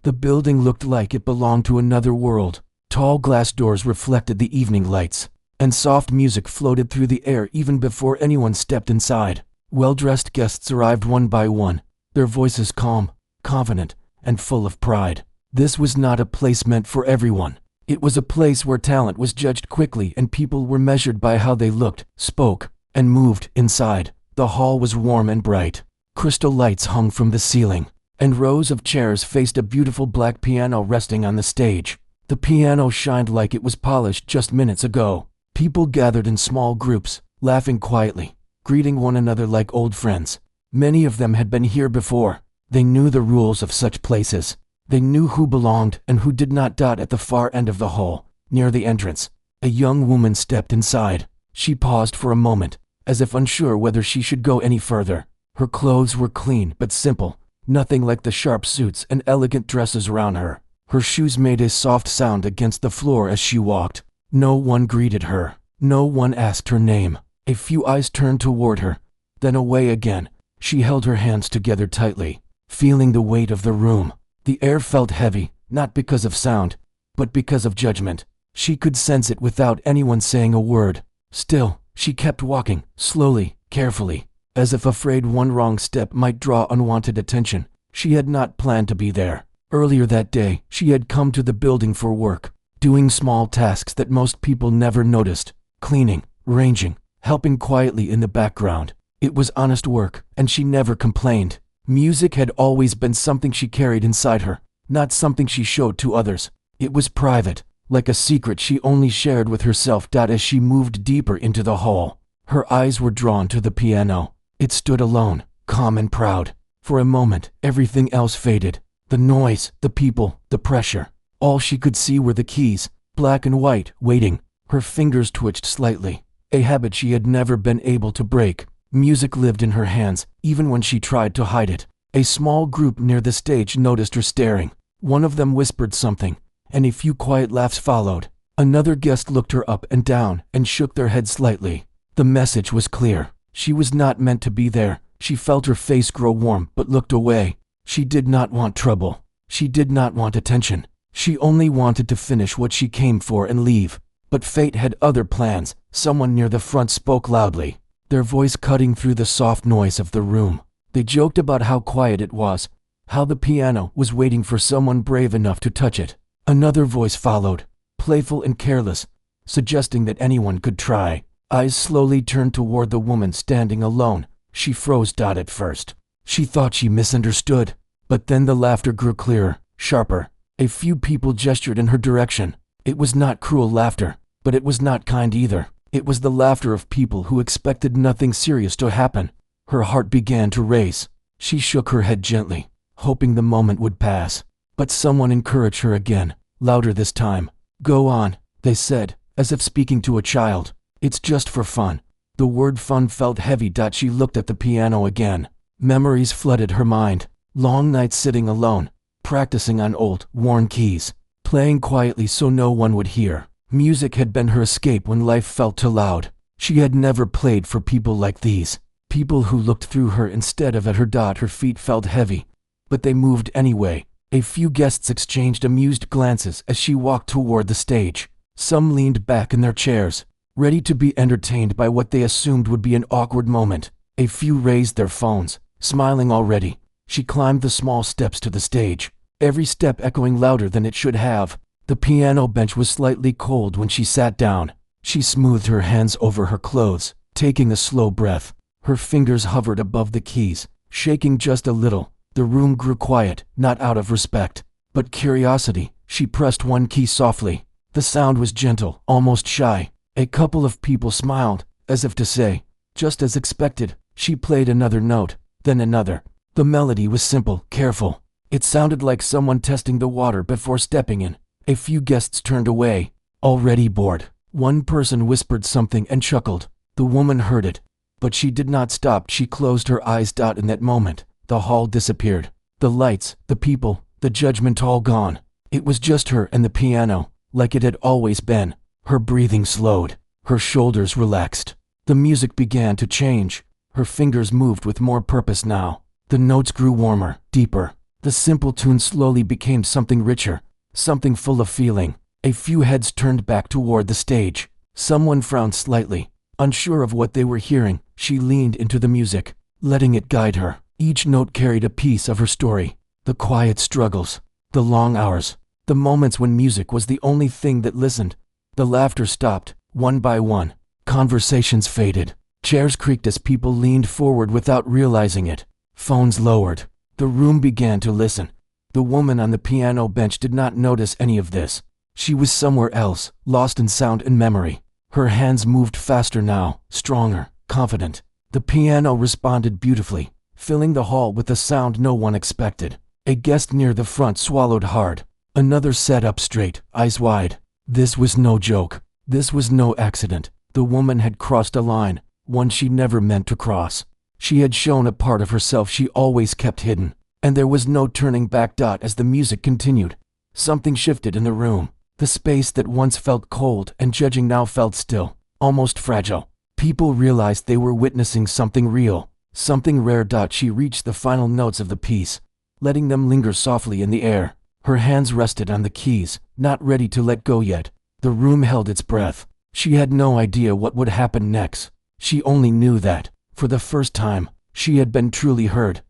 The building looked like it belonged to another world. Tall glass doors reflected the evening lights, and soft music floated through the air even before anyone stepped inside. Well-dressed guests arrived one by one, their voices calm, confident, and full of pride. This was not a place meant for everyone. It was a place where talent was judged quickly and people were measured by how they looked, spoke, and moved. Inside, the hall was warm and bright. Crystal lights hung from the ceiling, and rows of chairs faced a beautiful black piano resting on the stage. The piano shined like it was polished just minutes ago. People gathered in small groups, laughing quietly, greeting one another like old friends. Many of them had been here before. They knew the rules of such places. They knew who belonged and who did not. At the far end of the hall, near the entrance, a young woman stepped inside. She paused for a moment, as if unsure whether she should go any further. Her clothes were clean but simple, nothing like the sharp suits and elegant dresses around her. Her shoes made a soft sound against the floor as she walked. No one greeted her. No one asked her name. A few eyes turned toward her, then away again. She held her hands together tightly, feeling the weight of the room. The air felt heavy, not because of sound, but because of judgment. She could sense it without anyone saying a word. Still, she kept walking, slowly, carefully, as if afraid one wrong step might draw unwanted attention. She had not planned to be there. Earlier that day, she had come to the building for work, doing small tasks that most people never noticed, cleaning, arranging, helping quietly in the background. It was honest work, and she never complained. Music had always been something she carried inside her, not something she showed to others. It was private, like a secret she only shared with herself. As she moved deeper into the hall, her eyes were drawn to the piano. It stood alone, calm and proud. For a moment, everything else faded. The noise, the people, the pressure. All she could see were the keys, black and white, waiting. Her fingers twitched slightly, a habit she had never been able to break. Music lived in her hands, even when she tried to hide it. A small group near the stage noticed her staring. One of them whispered something, and a few quiet laughs followed. Another guest looked her up and down and shook their head slightly. The message was clear. She was not meant to be there. She felt her face grow warm but looked away. She did not want trouble. She did not want attention. She only wanted to finish what she came for and leave. But fate had other plans. Someone near the front spoke loudly, their voice cutting through the soft noise of the room. They joked about how quiet it was, how the piano was waiting for someone brave enough to touch it. Another voice followed, playful and careless, suggesting that anyone could try. Eyes slowly turned toward the woman standing alone. She froze. At first, she thought she misunderstood, but then the laughter grew clearer, sharper. A few people gestured in her direction. It was not cruel laughter, but it was not kind either. It was the laughter of people who expected nothing serious to happen. Her heart began to race. She shook her head gently, hoping the moment would pass. But someone encouraged her again, louder this time. "Go on," they said, as if speaking to a child. "It's just for fun." The word fun felt heavy. She looked at the piano again. Memories flooded her mind. Long nights sitting alone, practicing on old, worn keys, playing quietly so no one would hear. Music had been her escape when life felt too loud. She had never played for people like these, people who looked through her instead of at her. Her feet felt heavy, but they moved anyway. A few guests exchanged amused glances as she walked toward the stage. Some leaned back in their chairs, ready to be entertained by what they assumed would be an awkward moment. A few raised their phones, smiling already. She climbed the small steps to the stage, every step echoing louder than it should have. The piano bench was slightly cold when she sat down. She smoothed her hands over her clothes, taking a slow breath. Her fingers hovered above the keys, shaking just a little. The room grew quiet, not out of respect, but curiosity. She pressed one key softly. The sound was gentle, almost shy. A couple of people smiled, as if to say, "Just as expected." She played another note, then another. The melody was simple, careful. It sounded like someone testing the water before stepping in. A few guests turned away, already bored. One person whispered something and chuckled. The woman heard it, but she did not stop. She closed her eyes. In that moment, the hall disappeared. The lights, the people, the judgment, all gone. It was just her and the piano, like it had always been. Her breathing slowed. Her shoulders relaxed. The music began to change. Her fingers moved with more purpose now. The notes grew warmer, deeper. The simple tune slowly became something richer, something full of feeling. A few heads turned back toward the stage. Someone frowned slightly. Unsure of what they were hearing, she leaned into the music, letting it guide her. Each note carried a piece of her story. The quiet struggles, the long hours, the moments when music was the only thing that listened. The laughter stopped, one by one. Conversations faded. Chairs creaked as people leaned forward without realizing it. Phones lowered. The room began to listen. The woman on the piano bench did not notice any of this. She was somewhere else, lost in sound and memory. Her hands moved faster now, stronger, confident. The piano responded beautifully, filling the hall with a sound no one expected. A guest near the front swallowed hard. Another sat up straight, eyes wide. This was no joke. This was no accident. The woman had crossed a line, one she never meant to cross. She had shown a part of herself she always kept hidden, and there was no turning back. As the music continued, something shifted in the room. The space that once felt cold and judging now felt still, almost fragile. People realized they were witnessing something real, something rare. She reached the final notes of the piece, letting them linger softly in the air. Her hands rested on the keys, not ready to let go yet. The room held its breath. She had no idea what would happen next. She only knew that, for the first time, she had been truly heard.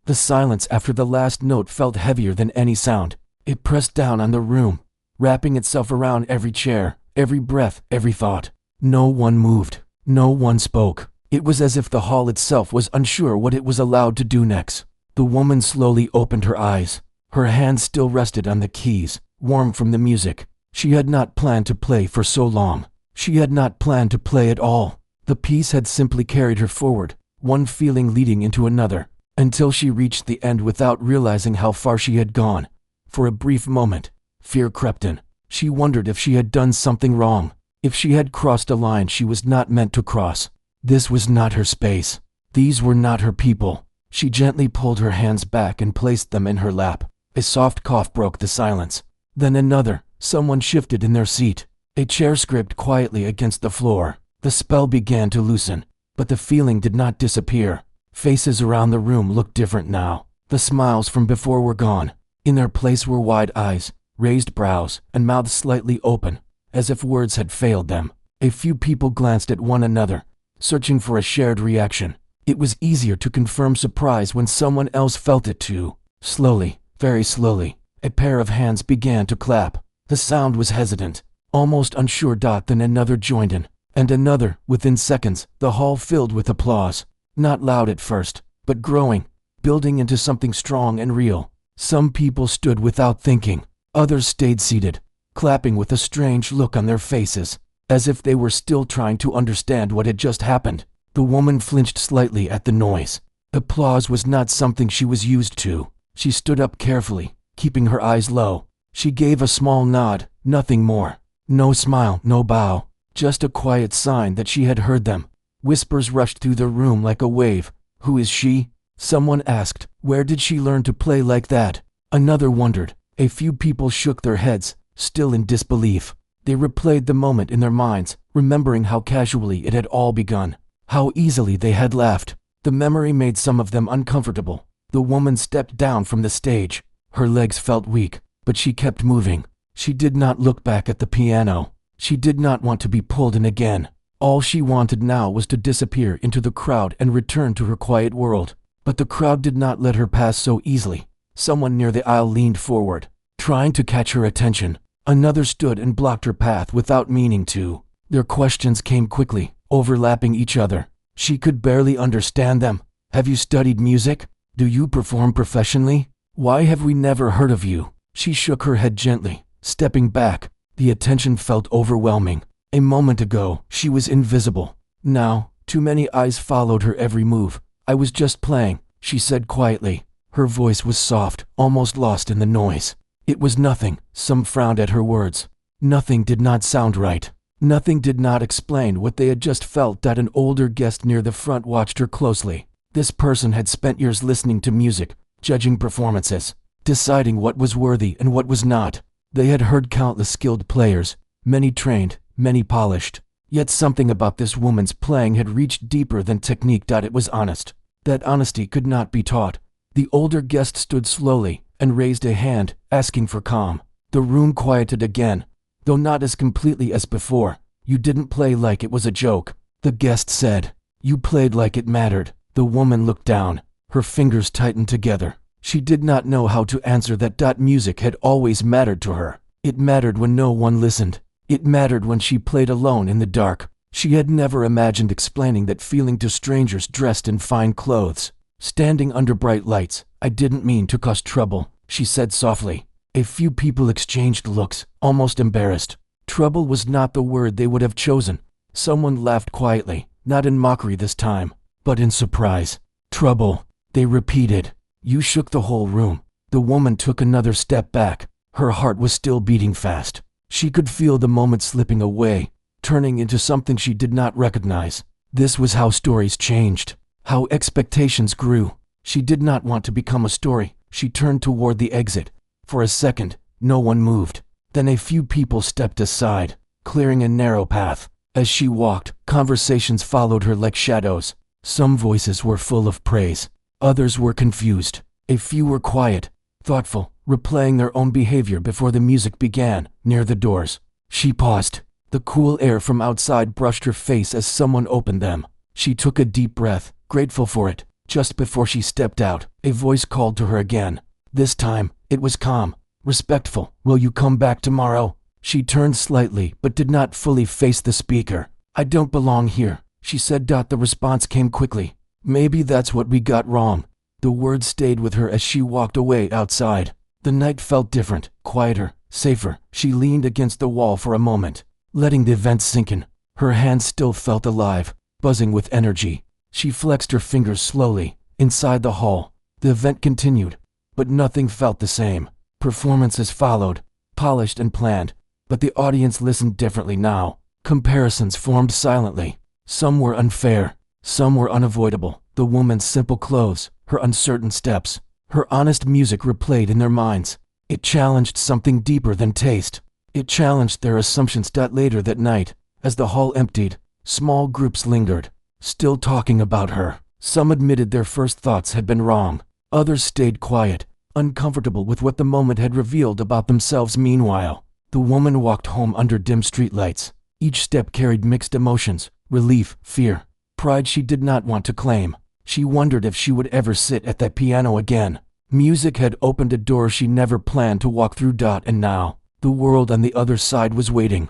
The silence after the last note felt heavier than any sound. It pressed down on the room, wrapping itself around every chair, every breath, every thought. No one moved. No one spoke. It was as if the hall itself was unsure what it was allowed to do next. The woman slowly opened her eyes. Her hands still rested on the keys, warm from the music. She had not planned to play for so long. She had not planned to play at all. The piece had simply carried her forward, one feeling leading into another, until she reached the end without realizing how far she had gone. For a brief moment, fear crept in. She wondered if she had done something wrong, if she had crossed a line she was not meant to cross. This was not her space. These were not her people. She gently pulled her hands back and placed them in her lap. A soft cough broke the silence. Then another. Someone shifted in their seat. A chair scraped quietly against the floor. The spell began to loosen, but the feeling did not disappear. Faces around the room looked different now. The smiles from before were gone. In their place were wide eyes, raised brows, and mouths slightly open, as if words had failed them. A few people glanced at one another, searching for a shared reaction. It was easier to confirm surprise when someone else felt it too. Slowly, very slowly, a pair of hands began to clap. The sound was hesitant, almost unsure. Then another joined in, and another. Within seconds, the hall filled with applause. Not loud at first, but growing, building into something strong and real. Some people stood without thinking. Others stayed seated, clapping with a strange look on their faces, as if they were still trying to understand what had just happened. The woman flinched slightly at the noise. Applause was not something she was used to. She stood up carefully, keeping her eyes low. She gave a small nod, nothing more. No smile, no bow, just a quiet sign that she had heard them. Whispers rushed through the room like a wave. Who is she? Someone asked. Where did she learn to play like that? Another wondered. A few people shook their heads, still in disbelief. They replayed the moment in their minds, remembering how casually it had all begun, how easily they had laughed. The memory made some of them uncomfortable. The woman stepped down from the stage. Her legs felt weak, but she kept moving. She did not look back at the piano. She did not want to be pulled in again. All she wanted now was to disappear into the crowd and return to her quiet world. But the crowd did not let her pass so easily. Someone near the aisle leaned forward, trying to catch her attention. Another stood and blocked her path without meaning to. Their questions came quickly, overlapping each other. She could barely understand them. Have you studied music? Do you perform professionally? Why have we never heard of you? She shook her head gently, stepping back. The attention felt overwhelming. A moment ago, she was invisible. Now, too many eyes followed her every move. I was just playing, she said quietly. Her voice was soft, almost lost in the noise. It was nothing. Some frowned at her words. Nothing did not sound right. Nothing did not explain what they had just felt. An older guest near the front watched her closely. This person had spent years listening to music, judging performances, deciding what was worthy and what was not. They had heard countless skilled players, many trained, many polished. Yet something about this woman's playing had reached deeper than technique. It was honest. That honesty could not be taught. The older guest stood slowly, and raised a hand, asking for calm. The room quieted again, though not as completely as before. You didn't play like it was a joke, the guest said. You played like it mattered. The woman looked down. Her fingers tightened together. She did not know how to answer that. Music had always mattered to her. It mattered when no one listened. It mattered when she played alone in the dark. She had never imagined explaining that feeling to strangers dressed in fine clothes, standing under bright lights. I didn't mean to cause trouble, she said softly. A few people exchanged looks, almost embarrassed. Trouble was not the word they would have chosen. Someone laughed quietly, not in mockery this time, but in surprise. Trouble, they repeated. You shook the whole room. The woman took another step back. Her heart was still beating fast. She could feel the moment slipping away, turning into something she did not recognize. This was how stories changed, how expectations grew. She did not want to become a story. She turned toward the exit. For a second, no one moved. Then a few people stepped aside, clearing a narrow path. As she walked, conversations followed her like shadows. Some voices were full of praise. Others were confused. A few were quiet, thoughtful, replaying their own behavior before the music began. Near the doors, she paused. The cool air from outside brushed her face as someone opened them. She took a deep breath, grateful for it. Just before she stepped out, a voice called to her again. This time, it was calm, respectful. Will you come back tomorrow? She turned slightly but did not fully face the speaker. I don't belong here, she said. The response came quickly. Maybe that's what we got wrong. The words stayed with her as she walked away outside. The night felt different, quieter, safer. She leaned against the wall for a moment, letting the events sink in. Her hands still felt alive, buzzing with energy. She flexed her fingers slowly. Inside the hall, the event continued, but nothing felt the same. Performances followed, polished and planned, but the audience listened differently now. Comparisons formed silently. Some were unfair, some were unavoidable. The woman's simple clothes, her uncertain steps, her honest music replayed in their minds. It challenged something deeper than taste. It challenged their assumptions. Later that night, as the hall emptied, small groups lingered, still talking about her. Some admitted their first thoughts had been wrong. Others stayed quiet, uncomfortable with what the moment had revealed about themselves. Meanwhile, the woman walked home under dim streetlights. Each step carried mixed emotions, relief, fear, pride she did not want to claim. She wondered if she would ever sit at that piano again. Music had opened a door she never planned to walk through. And now, the world on the other side was waiting.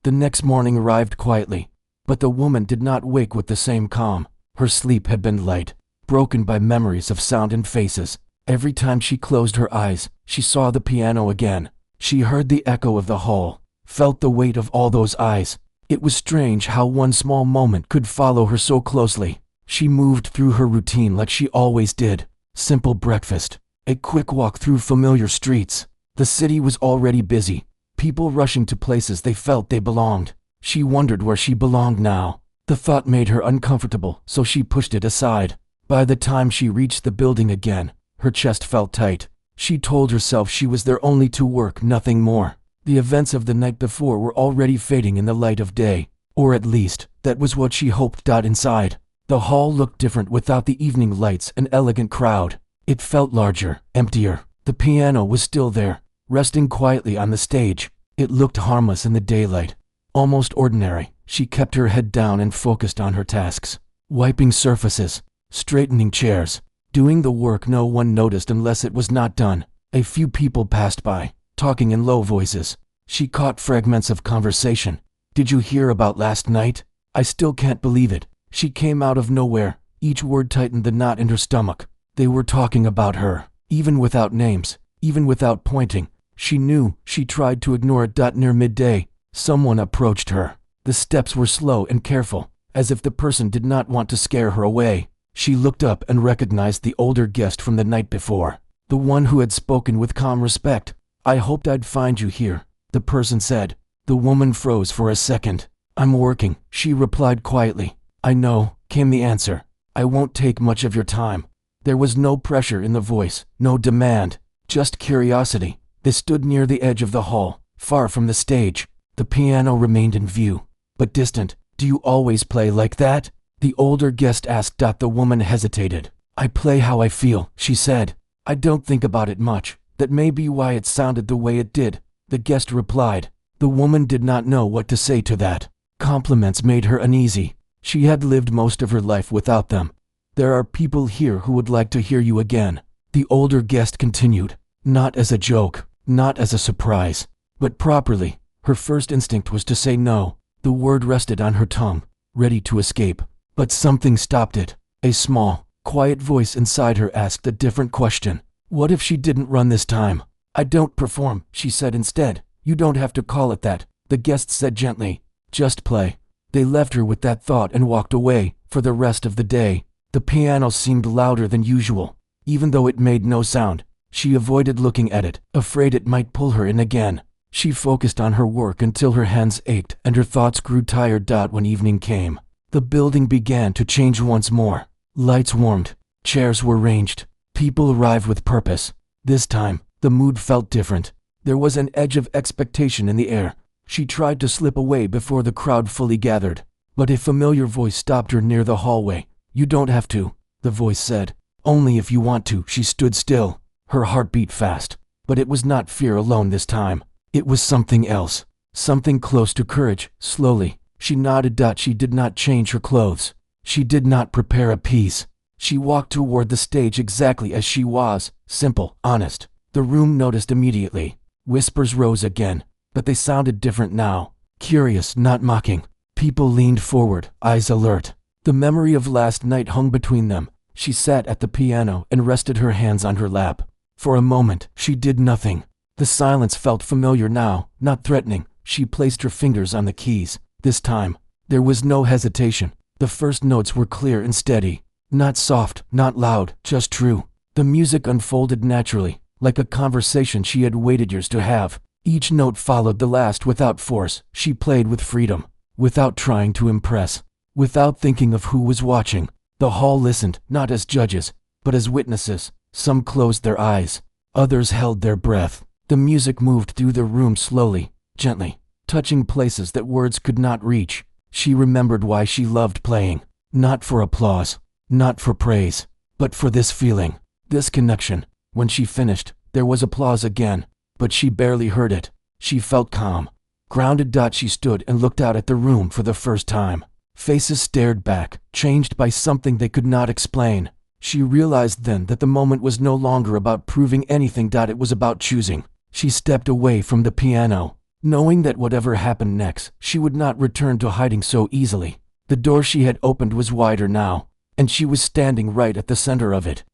The next morning arrived quietly, but the woman did not wake with the same calm. Her sleep had been light, broken by memories of sound and faces. Every time she closed her eyes, she saw the piano again. She heard the echo of the hall, felt the weight of all those eyes. It was strange how one small moment could follow her so closely. She moved through her routine like she always did. Simple breakfast, a quick walk through familiar streets. The city was already busy, people rushing to places they felt they belonged. She wondered where she belonged now. The thought made her uncomfortable, so she pushed it aside. By the time she reached the building again, her chest felt tight. She told herself she was there only to work, nothing more. The events of the night before were already fading in the light of day, or at least, that was what she hoped. Inside, the hall looked different without the evening lights and elegant crowd. It felt larger, emptier. The piano was still there, resting quietly on the stage. It looked harmless in the daylight, almost ordinary. She kept her head down and focused on her tasks, wiping surfaces, straightening chairs, doing the work no one noticed unless it was not done. A few people passed by, talking in low voices. She caught fragments of conversation. Did you hear about last night? I still can't believe it. She came out of nowhere. Each word tightened the knot in her stomach. They were talking about her, even without names, even without pointing. She knew. She tried to ignore it. Near midday, someone approached her. The steps were slow and careful, as if the person did not want to scare her away. She looked up and recognized the older guest from the night before, the one who had spoken with calm respect. I hoped I'd find you here, the person said. The woman froze for a second. I'm working, she replied quietly. I know, came the answer. I won't take much of your time. There was no pressure in the voice, no demand, just curiosity. They stood near the edge of the hall, far from the stage. The piano remained in view, but distant. Do you always play like that? The older guest asked. The woman hesitated. I play how I feel, she said. I don't think about it much, That may be why it sounded the way it did, the guest replied. The woman did not know what to say to that. Compliments made her uneasy. She had lived most of her life without them. There are people here who would like to hear you again. The older guest continued, not as a joke, not as a surprise, but properly. Her first instinct was to say no. The word rested on her tongue, ready to escape. But something stopped it. A small, quiet voice inside her asked a different question. What if she didn't run this time? I don't perform, she said instead. You don't have to call it that, the guest said gently. Just play. They left her with that thought and walked away. For the rest of the day, the piano seemed louder than usual. Even though it made no sound, she avoided looking at it, afraid it might pull her in again. She focused on her work until her hands ached and her thoughts grew tired. When evening came, the building began to change once more. Lights warmed, chairs were ranged, people arrived with purpose. This time, the mood felt different. There was an edge of expectation in the air. She tried to slip away before the crowd fully gathered, but a familiar voice stopped her near the hallway. You don't have to, the voice said. Only if you want to. She stood still. Her heart beat fast, but it was not fear alone this time. It was something else, something close to courage. Slowly, she nodded. She did not change her clothes. She did not prepare a piece. She walked toward the stage exactly as she was, simple, honest. The room noticed immediately. Whispers rose again, but they sounded different now. Curious, not mocking. People leaned forward, eyes alert. The memory of last night hung between them. She sat at the piano and rested her hands on her lap. For a moment, she did nothing. The silence felt familiar now, not threatening. She placed her fingers on the keys. This time, there was no hesitation. The first notes were clear and steady. Not soft, not loud, just true. The music unfolded naturally, like a conversation she had waited years to have. Each note followed the last without force. She played with freedom, without trying to impress, without thinking of who was watching. The hall listened, not as judges, but as witnesses. Some closed their eyes, others held their breath. The music moved through the room slowly, gently, touching places that words could not reach. She remembered why she loved playing. Not for applause, not for praise, but for this feeling, this connection. When she finished, there was applause again, but she barely heard it. She felt calm, grounded. She stood and looked out at the room for the first time. Faces stared back, changed by something they could not explain. She realized then that the moment was no longer about proving anything. It was about choosing. She stepped away from the piano, knowing that whatever happened next, she would not return to hiding so easily. The door she had opened was wider now, and she was standing right at the center of it.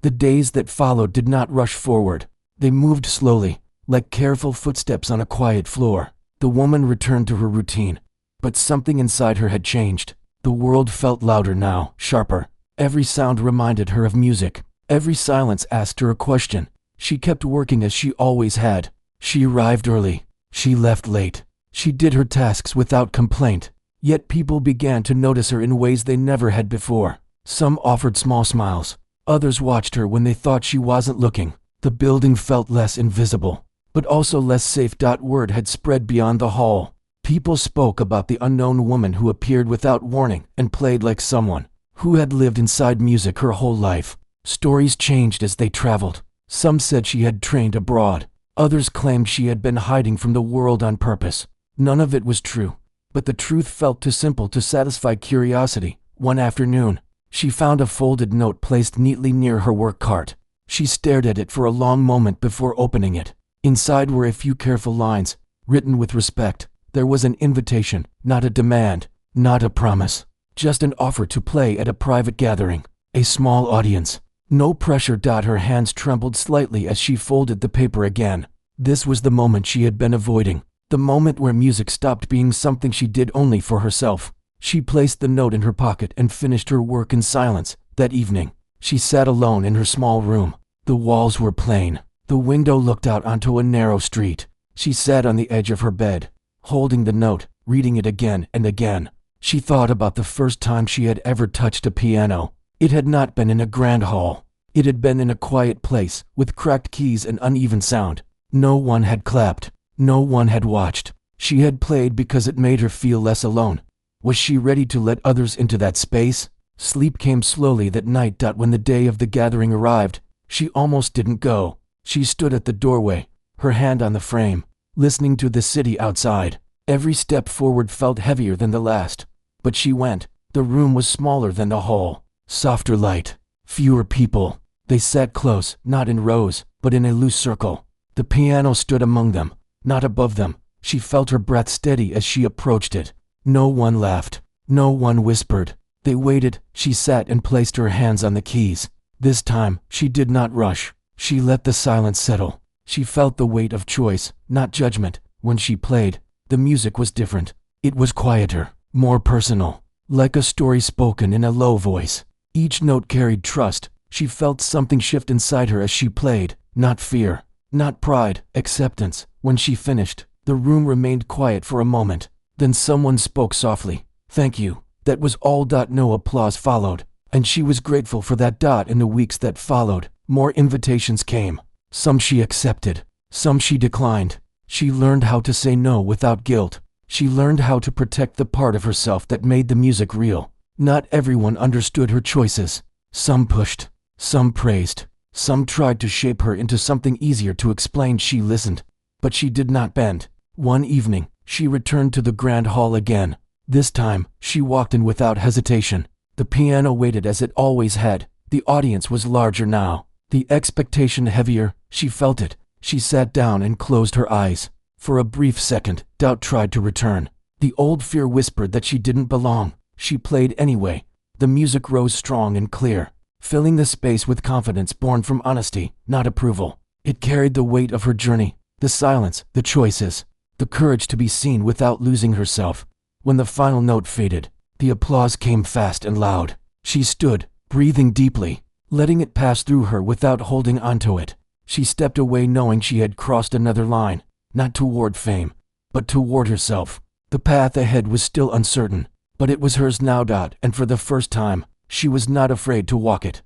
The days that followed did not rush forward. They moved slowly, like careful footsteps on a quiet floor. The woman returned to her routine, but something inside her had changed. The world felt louder now, sharper. Every sound reminded her of music. Every silence asked her a question. She kept working as she always had. She arrived early. She left late. She did her tasks without complaint. Yet people began to notice her in ways they never had before. Some offered small smiles. Others watched her when they thought she wasn't looking. The building felt less invisible, but also less safe. Word had spread beyond the hall. People spoke about the unknown woman who appeared without warning and played like someone who had lived inside music her whole life. Stories changed as they traveled. Some said she had trained abroad. Others claimed she had been hiding from the world on purpose. None of it was true, but the truth felt too simple to satisfy curiosity. One afternoon, she found a folded note placed neatly near her work cart. She stared at it for a long moment before opening it. Inside were a few careful lines, written with respect. There was an invitation, not a demand, not a promise. Just an offer to play at a private gathering, a small audience. No pressure. Her hands trembled slightly as she folded the paper again. This was the moment she had been avoiding, the moment where music stopped being something she did only for herself. She placed the note in her pocket and finished her work in silence. That evening, she sat alone in her small room. The walls were plain. The window looked out onto a narrow street. She sat on the edge of her bed, holding the note, reading it again and again. She thought about the first time she had ever touched a piano. It had not been in a grand hall. It had been in a quiet place, with cracked keys and uneven sound. No one had clapped. No one had watched. She had played because it made her feel less alone. Was she ready to let others into that space? Sleep came slowly that night. When the day of the gathering arrived, she almost didn't go. She stood at the doorway, her hand on the frame, listening to the city outside. Every step forward felt heavier than the last. But she went. The room was smaller than the hall. Softer light. Fewer people. They sat close, not in rows, but in a loose circle. The piano stood among them, not above them. She felt her breath steady as she approached it. No one laughed. No one whispered. They waited. She sat and placed her hands on the keys. This time, she did not rush. She let the silence settle. She felt the weight of choice, not judgment. When she played, the music was different. It was quieter, more personal, like a story spoken in a low voice. Each note carried trust. She felt something shift inside her as she played. Not fear, not pride, acceptance. When she finished, the room remained quiet for a moment. Then someone spoke softly. "Thank you." That was all. No applause followed, and she was grateful for that. In the weeks that followed, more invitations came. Some she accepted, some she declined. She learned how to say no without guilt. She learned how to protect the part of herself that made the music real. Not everyone understood her choices. Some pushed, some praised, some tried to shape her into something easier to explain. She listened, but she did not bend. One evening, she returned to the grand hall again. This time, she walked in without hesitation. The piano waited as it always had. The audience was larger now, the expectation heavier. She felt it. She sat down and closed her eyes. For a brief second, doubt tried to return. The old fear whispered that she didn't belong. She played anyway. The music rose strong and clear, filling the space with confidence born from honesty, not approval. It carried the weight of her journey, the silence, the choices, the courage to be seen without losing herself. When the final note faded, the applause came fast and loud. She stood, breathing deeply, letting it pass through her without holding onto it. She stepped away knowing she had crossed another line, not toward fame, but toward herself. The path ahead was still uncertain, but it was hers now. And for the first time, she was not afraid to walk it.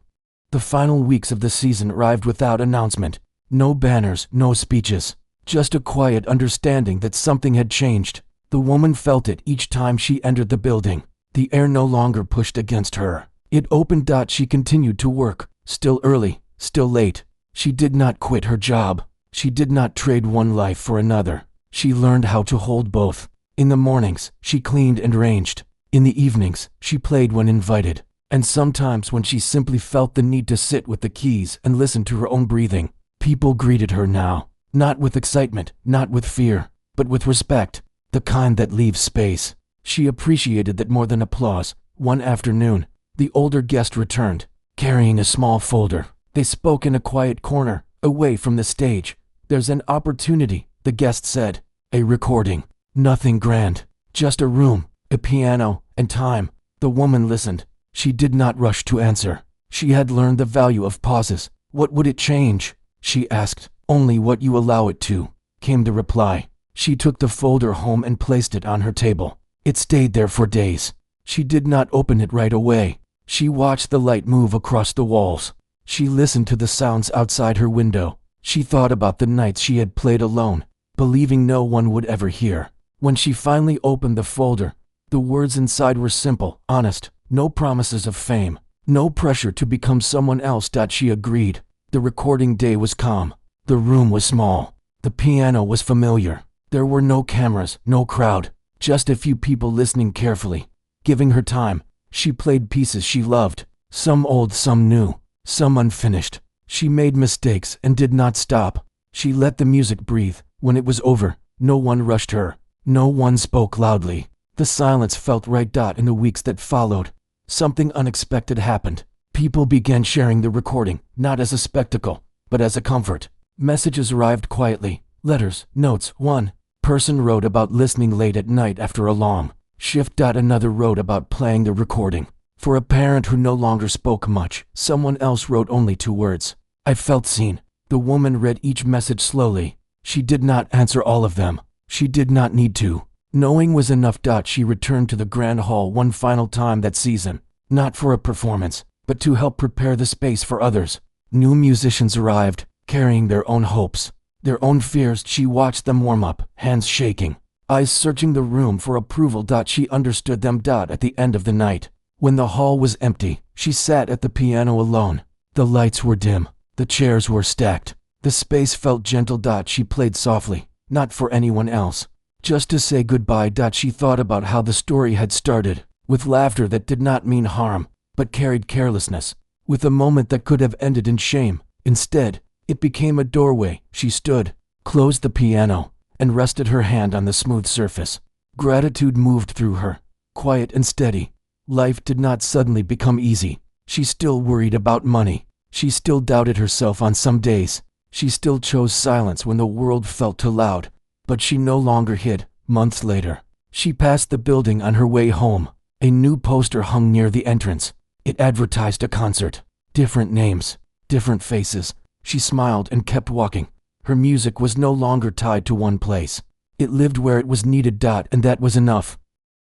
The final weeks of the season arrived without announcement. No banners, no speeches, just a quiet understanding that something had changed. The woman felt it each time she entered the building. The air no longer pushed against her. It opened. She continued to work, still early, still late. She did not quit her job. She did not trade one life for another. She learned how to hold both. In the mornings, she cleaned and arranged. In the evenings, she played when invited. And sometimes when she simply felt the need to sit with the keys and listen to her own breathing. People greeted her now, not with excitement, not with fear, but with respect, the kind that leaves space. She appreciated that more than applause. One afternoon, the older guest returned, carrying a small folder. They spoke in a quiet corner, away from the stage. "There's an opportunity," the guest said. "A recording. Nothing grand. Just a room, a piano, and time." The woman listened. She did not rush to answer. She had learned the value of pauses. "What would it change?" she asked. "Only what you allow it to," came the reply. She took the folder home and placed it on her table. It stayed there for days. She did not open it right away. She watched the light move across the walls. She listened to the sounds outside her window. She thought about the nights she had played alone, believing no one would ever hear. When she finally opened the folder, the words inside were simple, honest, no promises of fame, no pressure to become someone else. She agreed. The recording day was calm. The room was small. The piano was familiar. There were no cameras, no crowd, just a few people listening carefully, giving her time. She played pieces she loved, some old, some new, some unfinished. She made mistakes and did not stop. She let the music breathe. When it was over, no one rushed her. No one spoke loudly. The silence felt right. In the weeks that followed, something unexpected happened. People began sharing the recording, not as a spectacle, but as a comfort. Messages arrived quietly, letters, notes. One person wrote about listening late at night after a long shift. Another wrote about playing the recording for a parent who no longer spoke much. Someone else wrote only 2 words. "I felt seen." The woman read each message slowly. She did not answer all of them. She did not need to. Knowing was enough. She returned to the grand hall one final time that season, not for a performance, but to help prepare the space for others. New musicians arrived, carrying their own hopes, their own fears. She watched them warm up, hands shaking, eyes searching the room for approval. She understood them. At the end of the night, when the hall was empty, she sat at the piano alone. The lights were dim, the chairs were stacked. The space felt gentle. She played softly, not for anyone else. Just to say goodbye. She thought about how the story had started, with laughter that did not mean harm, but carried carelessness, with a moment that could have ended in shame. Instead, it became a doorway. She stood, closed the piano, and rested her hand on the smooth surface. Gratitude moved through her, quiet and steady. Life did not suddenly become easy. She still worried about money. She still doubted herself on some days. She still chose silence when the world felt too loud. But she no longer hid. Months later, she passed the building on her way home. A new poster hung near the entrance. It advertised a concert. Different names, different faces. She smiled and kept walking. Her music was no longer tied to one place. It lived where it was needed. And that was enough.